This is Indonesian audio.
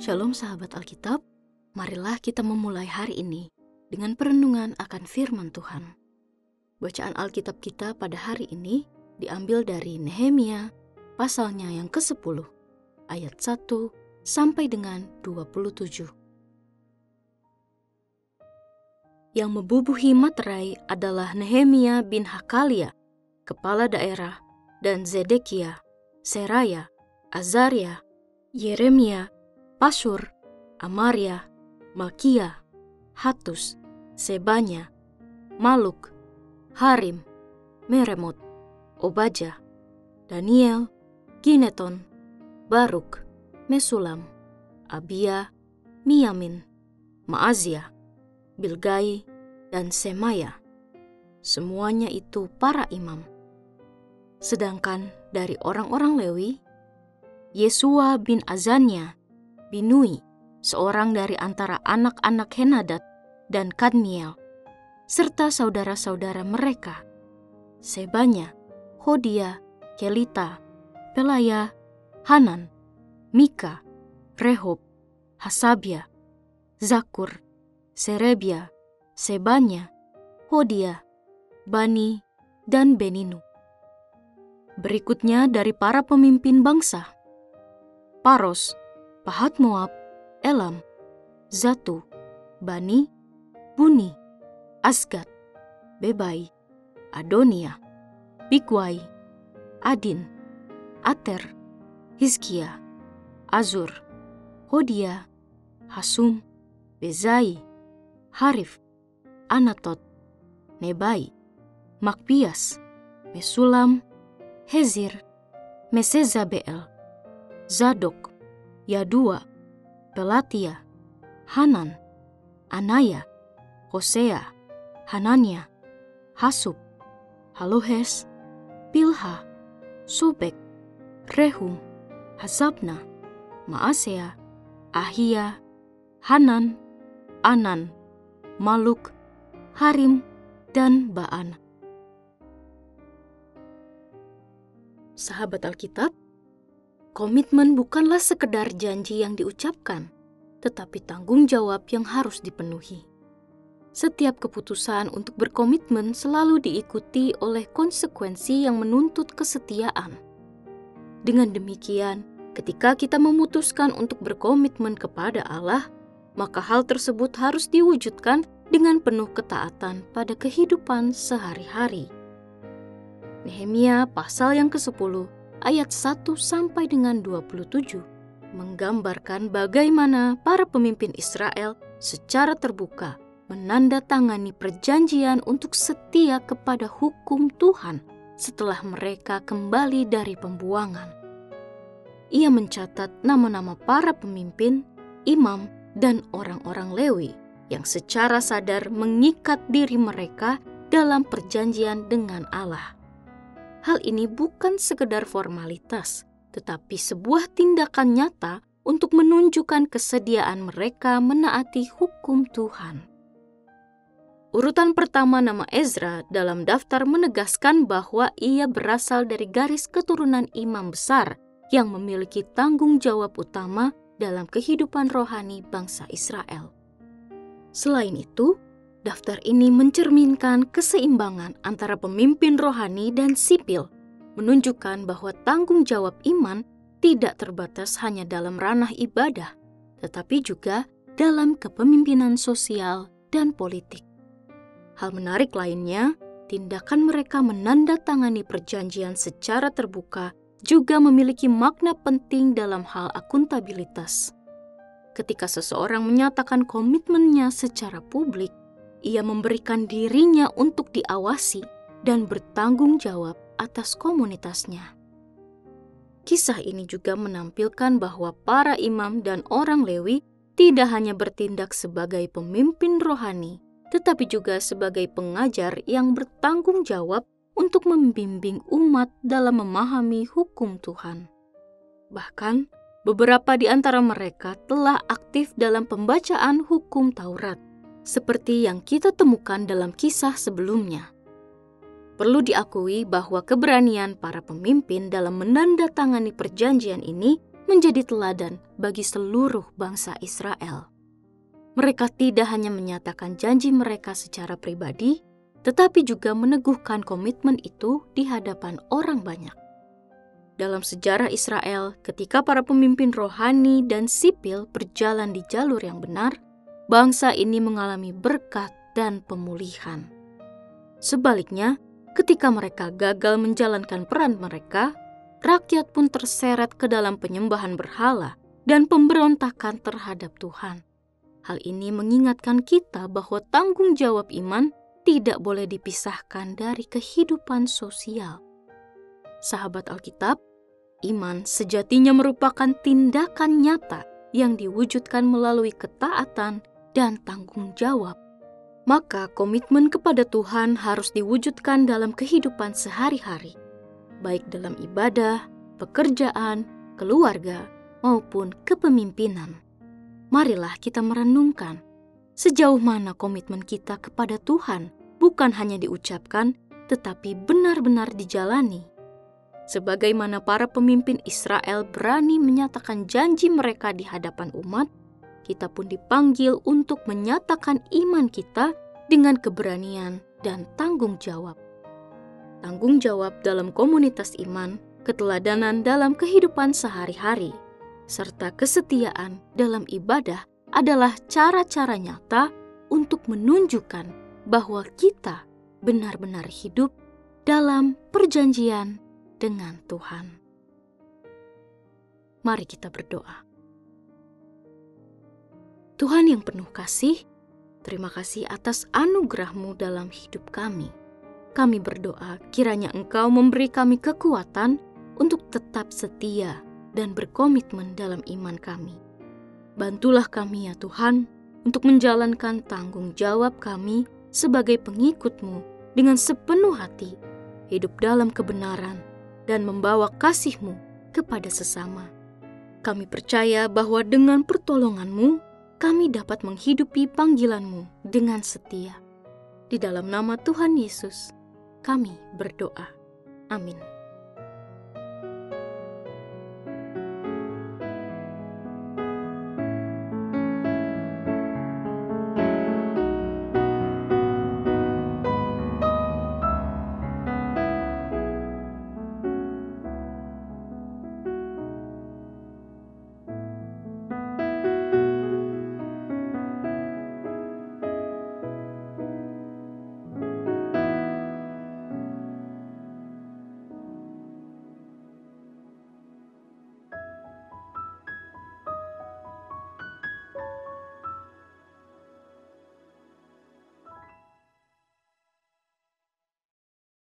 Shalom sahabat Alkitab, marilah kita memulai hari ini dengan perenungan akan firman Tuhan. Bacaan Alkitab kita pada hari ini diambil dari Nehemia pasalnya yang ke-10, ayat 1 sampai dengan 27. Yang membubuhi materai adalah Nehemia bin Hakalia, kepala daerah, dan Zedekia, Seraya, Azaria, Yeremia, Pashur, Amaria, Malkia, Hatus, Sebanya, Maluk, Harim, Meremot, Obaja, Daniel, Gineton, Baruk, Mesulam, Abia, Miyamin, Maazia, Bilgai, dan Semaya. Semuanya itu para imam. Sedangkan dari orang-orang Lewi, Yesua bin Azania, Binui, seorang dari antara anak-anak Henadad dan Kadmiel, serta saudara-saudara mereka, Sebanya, Hodia, Kelita, Pelaya, Hanan, Mika, Rehob, Hasabia, Zakur, Serebia, Sebanya, Hodia, Bani, dan Beninu. Berikutnya dari para pemimpin bangsa, Paros, Pahat Moab, Elam, Zatu, Bani, Buni, Asgad, Bebai, Adonia, Bigwai, Adin, Ater, Hizkia, Azur, Hodia, Hasum, Bezai, Harif, Anatot, Nebai, Makbias, Mesulam, Hezir, Mesezabeel, Zadok, Yadua, Pelatia, Hanan, Anaya, Hosea, Hanania, Hasub, Halohes, Pilha, Sobek, Rehum, Hasabna, Maasea, Ahia, Hanan, Anan, Maluk, Harim, dan Baan. Sahabat Alkitab, komitmen bukanlah sekedar janji yang diucapkan, tetapi tanggung jawab yang harus dipenuhi. Setiap keputusan untuk berkomitmen selalu diikuti oleh konsekuensi yang menuntut kesetiaan. Dengan demikian, ketika kita memutuskan untuk berkomitmen kepada Allah, maka hal tersebut harus diwujudkan dengan penuh ketaatan pada kehidupan sehari-hari. Nehemia pasal yang ke-10 ayat 1 sampai dengan 27 menggambarkan bagaimana para pemimpin Israel secara terbuka menandatangani perjanjian untuk setia kepada hukum Tuhan setelah mereka kembali dari pembuangan. Ia mencatat nama-nama para pemimpin, imam, dan orang-orang Lewi yang secara sadar mengikat diri mereka dalam perjanjian dengan Allah. Hal ini bukan sekedar formalitas, tetapi sebuah tindakan nyata untuk menunjukkan kesediaan mereka menaati hukum Tuhan. Urutan pertama nama Ezra dalam daftar menegaskan bahwa ia berasal dari garis keturunan imam besar yang memiliki tanggung jawab utama dalam kehidupan rohani bangsa Israel. Selain itu, daftar ini mencerminkan keseimbangan antara pemimpin rohani dan sipil, menunjukkan bahwa tanggung jawab iman tidak terbatas hanya dalam ranah ibadah, tetapi juga dalam kepemimpinan sosial dan politik. Hal menarik lainnya, tindakan mereka menandatangani perjanjian secara terbuka juga memiliki makna penting dalam hal akuntabilitas. Ketika seseorang menyatakan komitmennya secara publik, ia memberikan dirinya untuk diawasi dan bertanggung jawab atas komunitasnya. Kisah ini juga menampilkan bahwa para imam dan orang Lewi tidak hanya bertindak sebagai pemimpin rohani, tetapi juga sebagai pengajar yang bertanggung jawab untuk membimbing umat dalam memahami hukum Tuhan. Bahkan, beberapa di antara mereka telah aktif dalam pembacaan hukum Taurat, seperti yang kita temukan dalam kisah sebelumnya. Perlu diakui bahwa keberanian para pemimpin dalam menandatangani perjanjian ini menjadi teladan bagi seluruh bangsa Israel. Mereka tidak hanya menyatakan janji mereka secara pribadi, tetapi juga meneguhkan komitmen itu di hadapan orang banyak. Dalam sejarah Israel, ketika para pemimpin rohani dan sipil berjalan di jalur yang benar, bangsa ini mengalami berkat dan pemulihan. Sebaliknya, ketika mereka gagal menjalankan peran mereka, rakyat pun terseret ke dalam penyembahan berhala dan pemberontakan terhadap Tuhan. Hal ini mengingatkan kita bahwa tanggung jawab iman tidak boleh dipisahkan dari kehidupan sosial. Sahabat Alkitab, iman sejatinya merupakan tindakan nyata yang diwujudkan melalui ketaatan dan tanggung jawab. Maka komitmen kepada Tuhan harus diwujudkan dalam kehidupan sehari-hari, baik dalam ibadah, pekerjaan, keluarga, maupun kepemimpinan. Marilah kita merenungkan sejauh mana komitmen kita kepada Tuhan bukan hanya diucapkan, tetapi benar-benar dijalani. Sebagaimana para pemimpin Israel berani menyatakan janji mereka di hadapan umat, kita pun dipanggil untuk menyatakan iman kita dengan keberanian dan tanggung jawab. Tanggung jawab dalam komunitas iman, keteladanan dalam kehidupan sehari-hari, serta kesetiaan dalam ibadah adalah cara-cara nyata untuk menunjukkan bahwa kita benar-benar hidup dalam perjanjian dengan Tuhan. Mari kita berdoa. Tuhan yang penuh kasih, terima kasih atas anugerah-Mu dalam hidup kami. Kami berdoa kiranya Engkau memberi kami kekuatan untuk tetap setia dan berkomitmen dalam iman kami. Bantulah kami ya Tuhan, untuk menjalankan tanggung jawab kami sebagai pengikut-Mu dengan sepenuh hati, hidup dalam kebenaran, dan membawa kasih-Mu kepada sesama. Kami percaya bahwa dengan pertolongan-Mu, kami dapat menghidupi panggilan-Mu dengan setia. Di dalam nama Tuhan Yesus, kami berdoa. Amin.